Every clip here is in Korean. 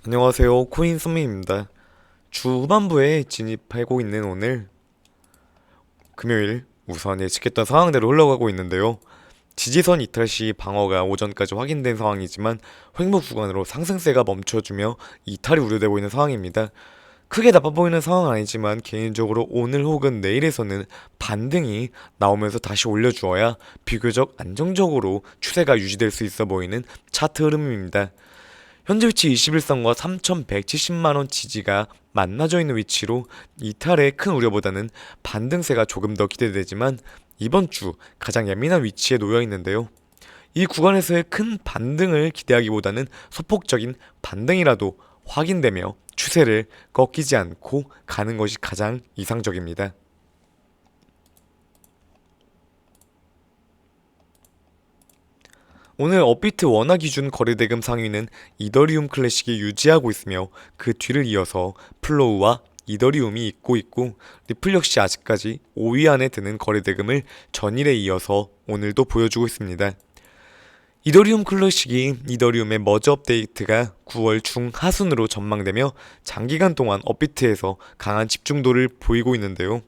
안녕하세요. 코인 선민입니다. 주 후반부에 진입하고 있는 오늘 금요일 우선 예측했던 상황대로 흘러가고 있는데요. 지지선 이탈 시 방어가 오전까지 확인된 상황이지만 횡보 구간으로 상승세가 멈춰주며 이탈이 우려되고 있는 상황입니다. 크게 나빠 보이는 상황은 아니지만 개인적으로 오늘 혹은 내일에서는 반등이 나오면서 다시 올려주어야 비교적 안정적으로 추세가 유지될 수 있어 보이는 차트 흐름입니다. 현재 위치 21선과 3,170만원 지지가 만나져 있는 위치로 이탈의 큰 우려보다는 반등세가 조금 더 기대되지만 이번 주 가장 예민한 위치에 놓여 있는데요. 이 구간에서의 큰 반등을 기대하기보다는 소폭적인 반등이라도 확인되며 추세를 꺾이지 않고 가는 것이 가장 이상적입니다. 오늘 업비트 원화 기준 거래대금 상위는 이더리움 클래식이 유지하고 있으며 그 뒤를 이어서 플로우와 이더리움이 잇고 있고 리플 역시 아직까지 5위 안에 드는 거래대금을 전일에 이어서 오늘도 보여주고 있습니다. 이더리움 클래식이 이더리움의 머지 업데이트가 9월 중하순으로 전망되며 장기간 동안 업비트에서 강한 집중도를 보이고 있는데요.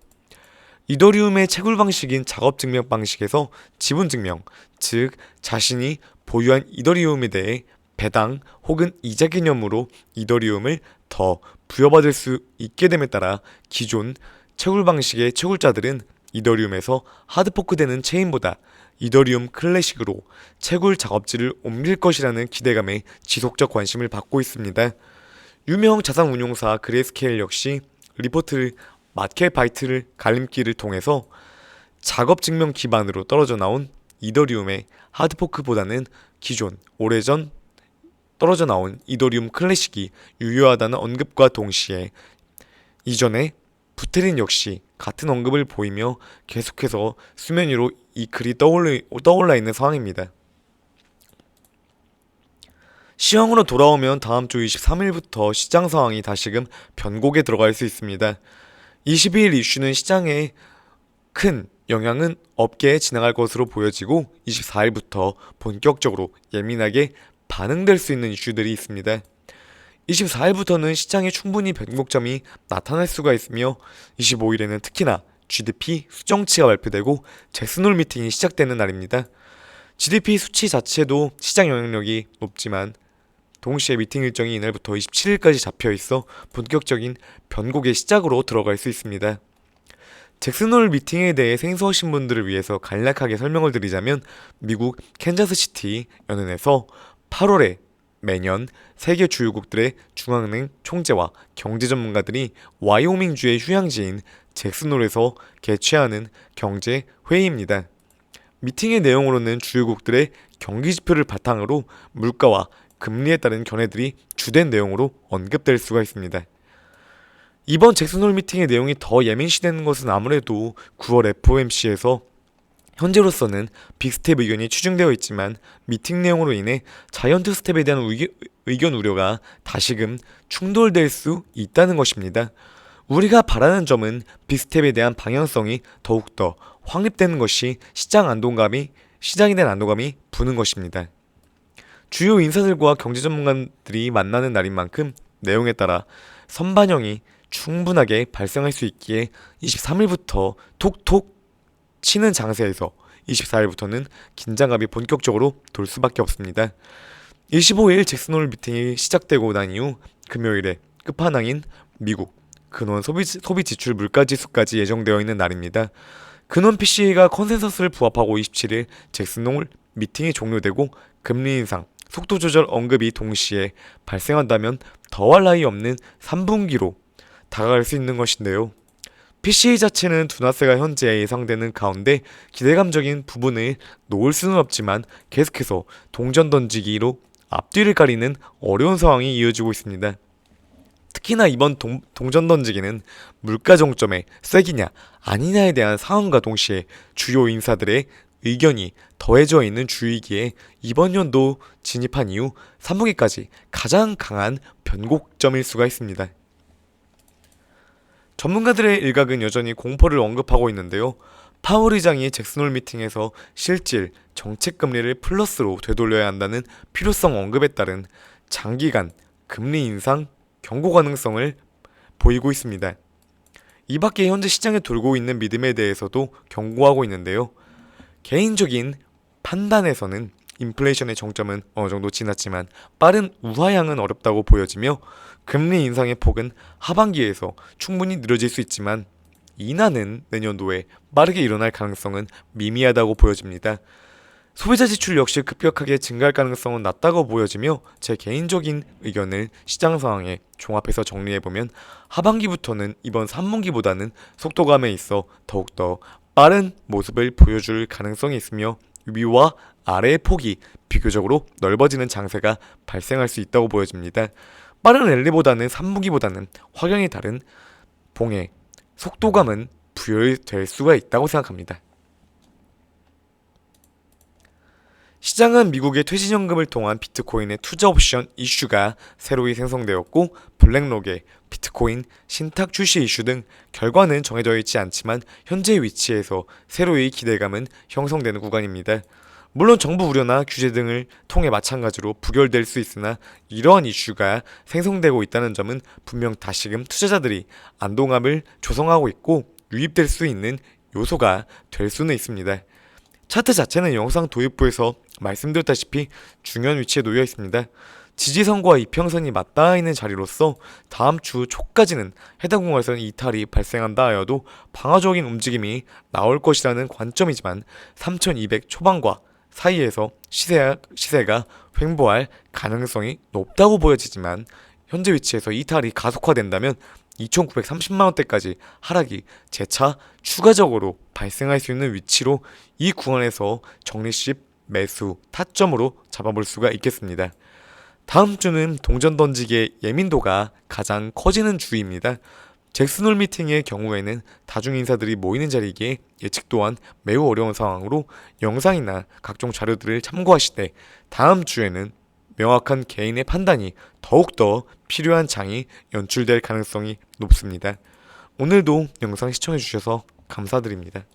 이더리움의 채굴 방식인 작업 증명 방식에서 지분 증명, 즉 자신이 보유한 이더리움에 대해 배당 혹은 이자 개념으로 이더리움을 더 부여받을 수 있게 됨에 따라 기존 채굴 방식의 채굴자들은 이더리움에서 하드포크되는 체인보다 이더리움 클래식으로 채굴 작업지를 옮길 것이라는 기대감에 지속적 관심을 받고 있습니다. 유명 자산 운용사 그레이스케일 역시 리포트 마켓바이트를 갈림길을 통해서 작업 증명 기반으로 떨어져 나온 이더리움의 하드포크보다는 기존 오래전 떨어져 나온 이더리움 클래식이 유효하다는 언급과 동시에 이전에 부테린 역시 같은 언급을 보이며 계속해서 수면 위로 이 글이 떠올라 있는 상황입니다. 시황으로 돌아오면 다음 주 23일부터 시장 상황이 다시금 변곡에 들어갈 수 있습니다. 22일 이슈는 시장에 큰 영향은 없게 지나갈 것으로 보여지고 24일부터 본격적으로 예민하게 반응될 수 있는 이슈들이 있습니다. 24일부터는 시장에 충분히 변곡점이 나타날 수가 있으며 25일에는 특히나 GDP 수정치가 발표되고 잭슨홀 미팅이 시작되는 날입니다. GDP 수치 자체도 시장 영향력이 높지만 동시에 미팅 일정이 이날부터 27일까지 잡혀 있어 본격적인 변곡의 시작으로 들어갈 수 있습니다. 잭슨홀 미팅에 대해 생소하신 분들을 위해서 간략하게 설명을 드리자면 미국 캔자스시티 연은에서 8월에 매년 세계 주요국들의 중앙은행 총재와 경제 전문가들이 와이오밍주의 휴양지인 잭슨홀에서 개최하는 경제 회의입니다. 미팅의 내용으로는 주요국들의 경기 지표를 바탕으로 물가와 금리에 따른 견해들이 주된 내용으로 언급될 수가 있습니다. 이번 잭슨홀 미팅의 내용이 더 예민시되는 것은 아무래도 9월 FOMC에서 현재로서는 빅스텝 의견이 추진되어 있지만 미팅 내용으로 인해 자이언트 스텝에 대한 의견 우려가 다시금 충돌될 수 있다는 것입니다. 우리가 바라는 점은 빅스텝에 대한 방향성이 더욱더 확립되는 것이 시장에 대한 안도감이 부는 것입니다. 주요 인사들과 경제 전문가들이 만나는 날인 만큼 내용에 따라 선반영이 충분하게 발생할 수 있기에 23일부터 톡톡 치는 장세에서 24일부터는 긴장감이 본격적으로 돌 수밖에 없습니다. 25일 잭슨홀 미팅이 시작되고 난 이후 금요일에 끝판왕인 미국 근원 소비 지출 물가 지수까지 예정되어 있는 날입니다. 근원 PCE가 컨센서스를 부합하고 27일 잭슨홀 미팅이 종료되고 금리 인상, 속도 조절 언급이 동시에 발생한다면 더할 나위 없는 3분기로 다가갈 수 있는 것인데요. PCE 자체는 둔화세가 현재 예상되는 가운데 기대감적인 부분을 놓을 수는 없지만 계속해서 동전 던지기로 앞뒤를 가리는 어려운 상황이 이어지고 있습니다. 특히나 이번 동전 던지기는 물가 정점의 세기냐 아니냐에 대한 상황과 동시에 주요 인사들의 의견이 더해져 있는 주이기에 이번 연도 진입한 이후 3분기까지 가장 강한 변곡점일 수가 있습니다. 전문가들의 일각은 여전히 공포를 언급하고 있는데요. 파월 의장이 잭슨홀 미팅에서 실질 정책 금리를 플러스로 되돌려야 한다는 필요성 언급에 따른 장기간 금리 인상 경고 가능성을 보이고 있습니다. 이 밖에 현재 시장에 돌고 있는 믿음에 대해서도 경고하고 있는데요. 개인적인 판단에서는 인플레이션의 정점은 어느 정도 지났지만 빠른 우하향은 어렵다고 보여지며 금리 인상의 폭은 하반기에서 충분히 느려질 수 있지만 인하는 내년도에 빠르게 일어날 가능성은 미미하다고 보여집니다. 소비자 지출 역시 급격하게 증가할 가능성은 낮다고 보여지며 제 개인적인 의견을 시장 상황에 종합해서 정리해보면 하반기부터는 이번 3분기보다는 속도감에 있어 더욱더 빠른 모습을 보여줄 가능성이 있으며 위와 아래의 폭이 비교적으로 넓어지는 장세가 발생할 수 있다고 보여집니다. 빠른 랠리보다는 3분기보다는 확연히 다른 봉의 속도감은 부여될 수가 있다고 생각합니다. 시장은 미국의 퇴직연금을 통한 비트코인의 투자 옵션 이슈가 새로이 생성되었고 블랙록의 비트코인 신탁 출시 이슈 등 결과는 정해져 있지 않지만 현재 위치에서 새로이 기대감은 형성되는 구간입니다. 물론 정부 우려나 규제 등을 통해 마찬가지로 부결될 수 있으나 이러한 이슈가 생성되고 있다는 점은 분명 다시금 투자자들이 안도감을 조성하고 있고 유입될 수 있는 요소가 될 수는 있습니다. 차트 자체는 영상 도입부에서 말씀드렸다시피 중요한 위치에 놓여 있습니다. 지지선과 이평선이 맞닿아 있는 자리로서 다음 주 초까지는 해당 구간에서는 이탈이 발생한다 하여도 방어적인 움직임이 나올 것이라는 관점이지만 3200 초반과 사이에서 시세가 횡보할 가능성이 높다고 보여지지만 현재 위치에서 이탈이 가속화된다면 2930만원대까지 하락이 재차 추가적으로 발생할 수 있는 위치로 이 구간에서 적립식 매수 타점으로 잡아볼 수가 있겠습니다. 다음 주는 동전 던지기의 예민도가 가장 커지는 주입니다. 잭슨홀 미팅의 경우에는 다중인사들이 모이는 자리이기에 예측 또한 매우 어려운 상황으로 영상이나 각종 자료들을 참고하시되 다음 주에는 명확한 개인의 판단이 더욱더 필요한 장이 연출될 가능성이 높습니다. 오늘도 영상 시청해주셔서 감사드립니다.